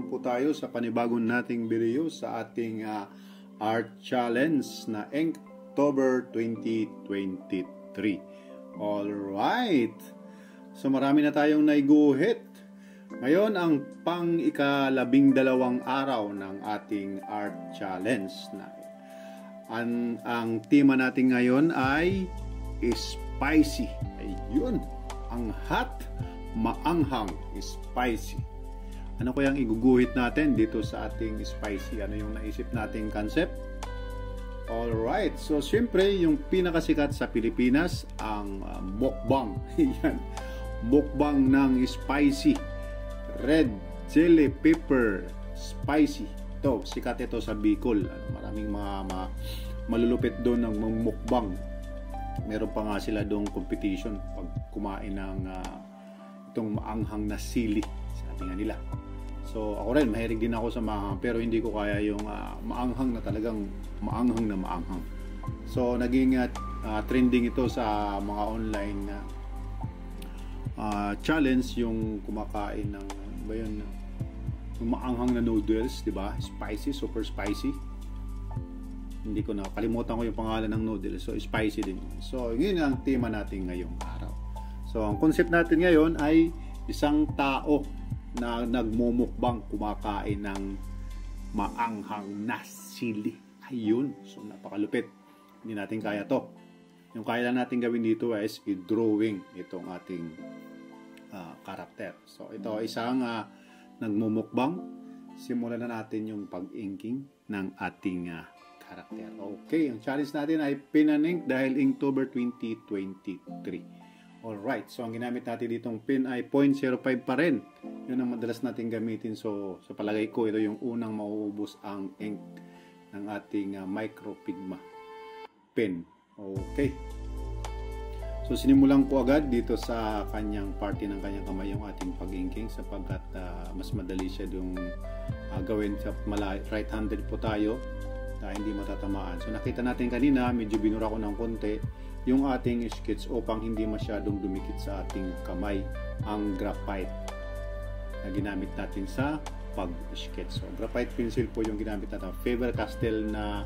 naman po tayo sa panibagong nating video sa ating art challenge na Inktober 2023. Alright! So marami na tayong naiguhit. Ngayon ang pang-12 araw ng ating art challenge na ang tema natin ngayon ay spicy. Ayun, ang hot, maanghang, spicy. Ano kayang iguguhit natin dito sa ating spicy? Ano yung naisip nating concept? Alright, so siyempre yung pinakasikat sa Pilipinas ang mukbang. Yan, mukbang ng spicy red chili pepper spicy. Ito, sikat ito sa Bicol. Maraming mga malulupit doon ng mukbang. Meron pa nga sila doong competition pag kumain ng itong maanghang na sili, sabi nga nila. So ako rin, mahilig din ako sa maanghang, pero hindi ko kaya yung maanghang na talagang maanghang na maanghang. So naging trending ito sa mga online challenge, yung kumakain ng yung maanghang na noodles, di ba? Spicy, super spicy. Hindi ko na kalimutan ko yung pangalan ng noodles. So spicy din. So yun ang tema natin ngayong araw. So ang concept natin ngayon ay isang tao na nagmumukbang kumakain ng maanghang na sili. Ayun. So napakalupit. Hindi natin kaya to. Yung kaya lang natin gawin dito is i-drawing itong ating karakter. So ito isang nagmumukbang. Simulan na natin yung pag-inking ng ating karakter. Okay, ang challenge natin ay pen and ink dahil Inktober 2023. Alright, so ang ginamit natin ditong pen ay 0.05 pa rin. Yun ang madalas natin gamitin. So sa palagay ko, ito yung unang mauubos ang ink ng ating micropigma pen. Okay. So sinimulan ko agad dito sa kanyang party ng kanyang kamay yung ating pag-inking sapagkat mas madali siya yung gawin sa right-handed po tayo. Hindi matatamaan. So nakita natin kanina, medyo binura ko ng konti yung ating sketch upang hindi masyadong dumikit sa ating kamay ang graphite na ginamit natin sa pag-sketch. So graphite pencil po yung ginamit natin. Faber-Castell na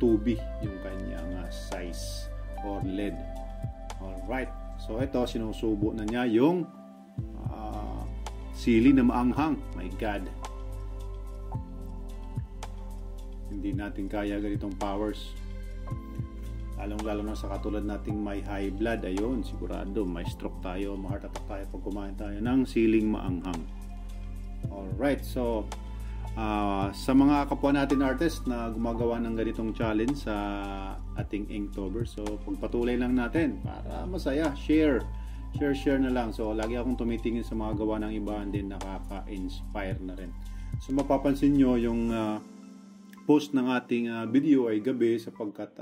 2B yung kanyang size or lead. Alright. So ito, sinusubo na niya yung sili na maanghang. My God. Hindi natin kaya ganitong powers, lalong-lalo na sa katulad nating may high blood. Ayun, sigurado may stroke tayo, may heart attack tayo pag kumain tayo ng siling maanghang. Alright, so sa mga kapwa natin artist na gumagawa ng ganitong challenge sa ating Inktober, so pagpatuloy lang natin para masaya. Share na lang. So lagi akong tumitingin sa mga gawa ng iba, and then nakaka-inspire na rin. So mapapansin nyo yung post ng ating video ay gabi sapagkat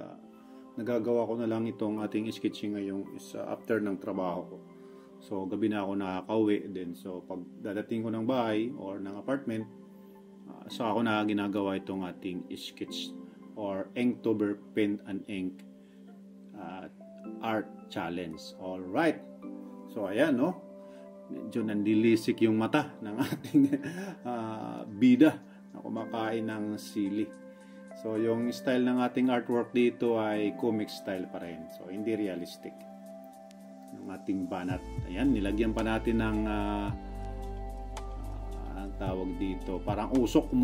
nagagawa ko na lang itong ating sketching ngayong after ng trabaho ko. So gabi na ako nakakauwi din. So pag dadating ko ng bahay or ng apartment, so ako na ginagawa itong ating sketch or Inktober pen and ink art challenge. Alright. So ayan, no? Medyo nandilisik yung mata ng ating bida na kumakain ng sili. So yung style ng ating artwork dito ay comic style pa rin. So hindi realistic ng ating banat. Ayan, nilagyan pa natin ng ang tawag dito, parang umuusok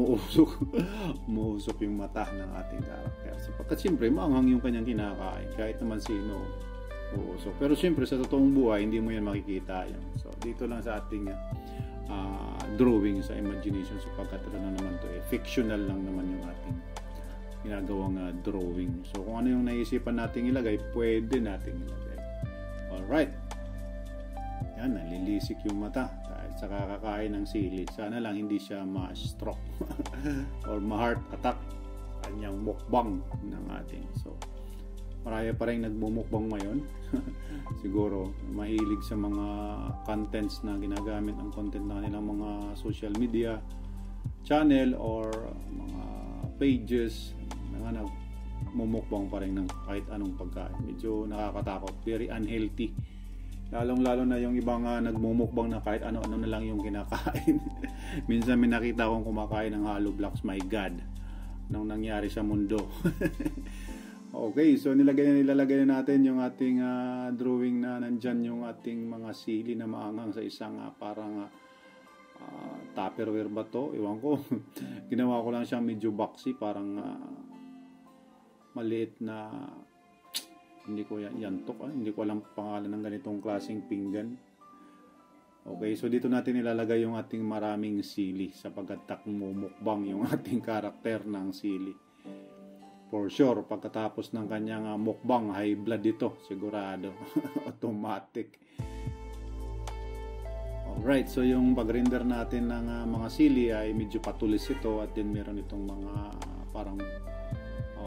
umuusok yung mata ng ating karakter. Sapagkat siyempre maanghang yung kanyang kinakain kahit naman sino uusok. Pero siyempre sa totoong buhay hindi mo yan makikita yan. So dito lang sa ating drawing, sa imagination, sapagkat ano naman to fictional lang naman yung ating ginagawang drawing. So kung ano yung naisipan nating ilagay, pwede nating ilagay. Alright, yan, nalilisik yung mata dahil sa kakakain ng sili. Sana lang hindi siya ma-stroke or ma-heart attack kanyang mukbang ng ating. So marami pa rin nagmumukbang ngayon. Siguro mahilig sa mga contents na ginagamit ang content na kanilang mga social media channel or mga pages na nagmumukbang pa rin ng kahit anong pagkain. Medyo nakakatakot, very unhealthy Lalong-lalo na yung ibang nagmumukbang na kahit ano-ano na lang yung kinakain. Minsan may nakita akong kumakain ng hollow blocks, my God, nang nangyari sa mundo. Okay, so nilalagay natin yung ating drawing na nandyan yung ating mga sili na maanghang sa isang parang Tupperware ba to? Ewan ko. Ginawa ko lang siyang medyo boxy, parang maliit na, hindi ko yantok, hindi ko alam pangalan ng ganitong klaseng pinggan. Okay, so dito natin ilalagay yung ating maraming sili sapagkat mumukbang yung ating karakter ng sili. For sure, pagkatapos ng kanyang mukbang, high blood ito, sigurado. Automatic. Alright, so yung pag-render natin ng mga sili ay medyo patulis ito at then meron itong mga parang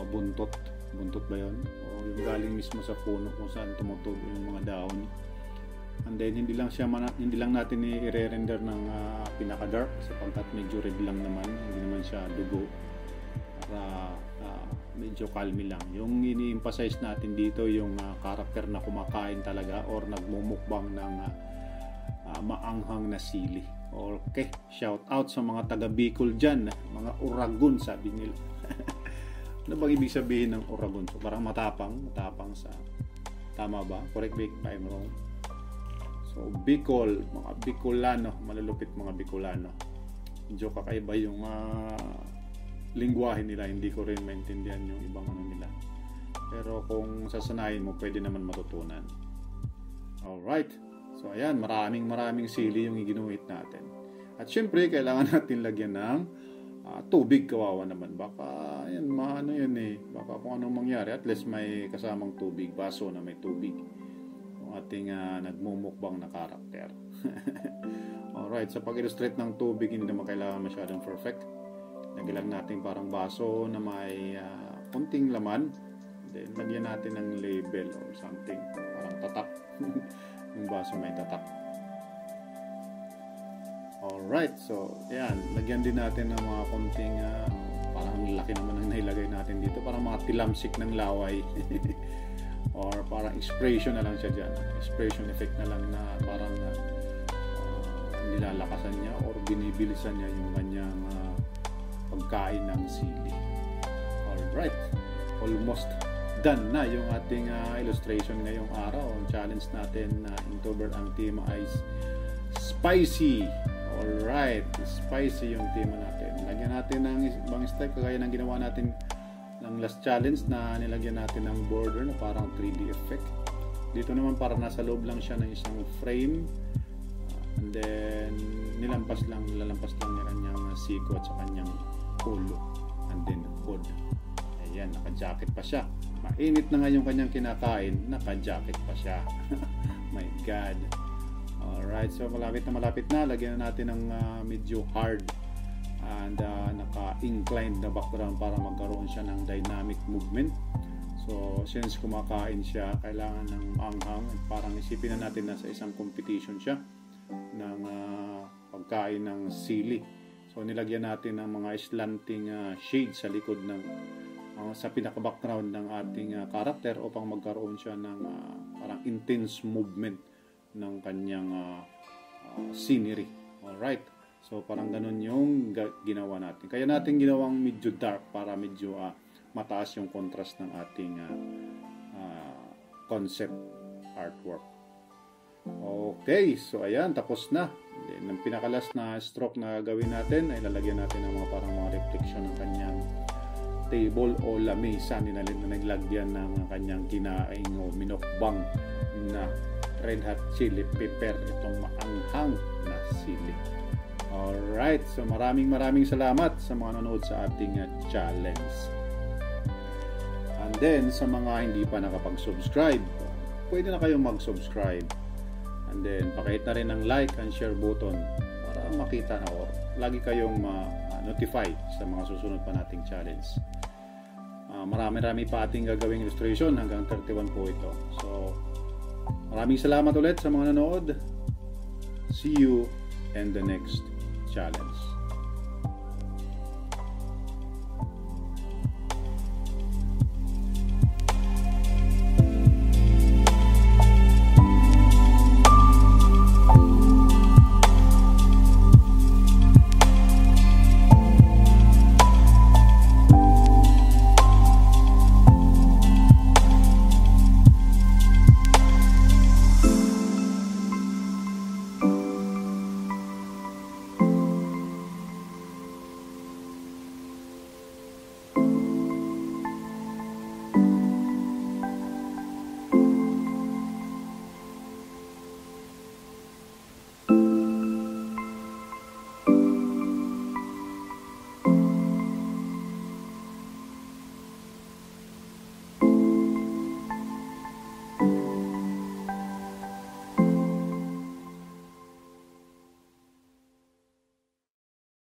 buntot. Buntot ba yun? O yung galing mismo sa puno kung saan tumutubo yung mga dahon. And then hindi lang natin i-render ng pinaka-dark sapagkat medyo red lang naman, hindi naman siya dugo. Para medyo kalmi lang. Yung ini-emphasize natin dito yung karakter na kumakain talaga or nagmumukbang ng maanghang na sili. Okay, shout out sa mga taga Bicol dyan, mga Uragon sabi nila. Ano bang ibig sabihin ng Uragon? So, parang matapang sa, tama ba? Correct me if I'm wrong. So Bicol, mga Bicolano, malulupit mga Bicolano. Medyo kakaiba yung lingwahe nila, hindi ko rin maintindihan yung ibang nila. Pero kung sasanayin mo, pwede naman matutunan. Alright. So ayan, maraming sili yung iginuhit natin. At syempre, kailangan natin lagyan ng tubig. Kawawa naman. Baka, ayan, baka kung anong mangyari, at least may kasamang tubig. Baso na may tubig. Yung ating nagmumukbang na karakter. Alright, sa pag-illustrate ng tubig, hindi naman kailangan masyadong perfect. Lagyan natin parang baso na may kunting laman. Then, lagyan natin ng label or something. Parang tatak. Yung baso may tatak. Alright, so, yan. Lagyan din natin ng mga kunting, parang laki naman ang nailagay natin dito. Parang mga tilamsik ng laway. Or parang expression na lang siya dyan. Expression effect na lang na parang nilalakasan niya or binibilisan niya yung kanyang pagkain ng sili. Alright, almost done na yung ating illustration ngayong araw. Ang challenge natin na Inktober, ang tema ay spicy. Alright, spicy yung tema natin. Lagyan natin ng ibang step kagaya ng ginawa natin ng last challenge na nilagyan natin ng border na parang 3D effect. Dito naman parang nasa loob lang siya ng isang frame. And then nilalampas lang niya kanyang siko at sa kanyang ulo, and then hood. Ayan, naka-jacket pa siya. Mainit na nga yung kanyang kinakain, naka-jacket pa siya. My God. Alright, so malapit na. Lagyan na natin ng medyo hard and naka-inclined na background para magkaroon siya ng dynamic movement. So, since kumakain siya, kailangan ng anghang. Parang isipin na natin na sa isang competition siya ng pagkain ng sili. So nilagyan natin ng mga slanting shades sa likod ng sa pinaka-background ng ating karakter upang magkaroon siya ng parang intense movement ng kanyang scenery. Alright. So parang ganun yung ginawa natin. Kaya natin ginawang medyo dark para medyo mataas yung contrast ng ating concept artwork. Okay, so ayan, tapos na. Then, ang pinakalas na stroke na gawin natin ay lalagyan natin ng mga parang mga reflection ng kanyang table o lamesa na naglagyan ng kanyang kinaing o minokbang na red hot chili pepper, itong maanghang na sili. Alright, so maraming salamat sa mga nanood sa ating challenge. And then, sa mga hindi pa nakapag-subscribe, pwede na kayong mag-subscribe. And then, pakihit na rin ang like and share button para makita na or lagi kayong ma-notify sa mga susunod pa nating challenge. Marami pa ating gagawing illustration hanggang 31 po ito. So, maraming salamat ulit sa mga nanood. See you in the next challenge.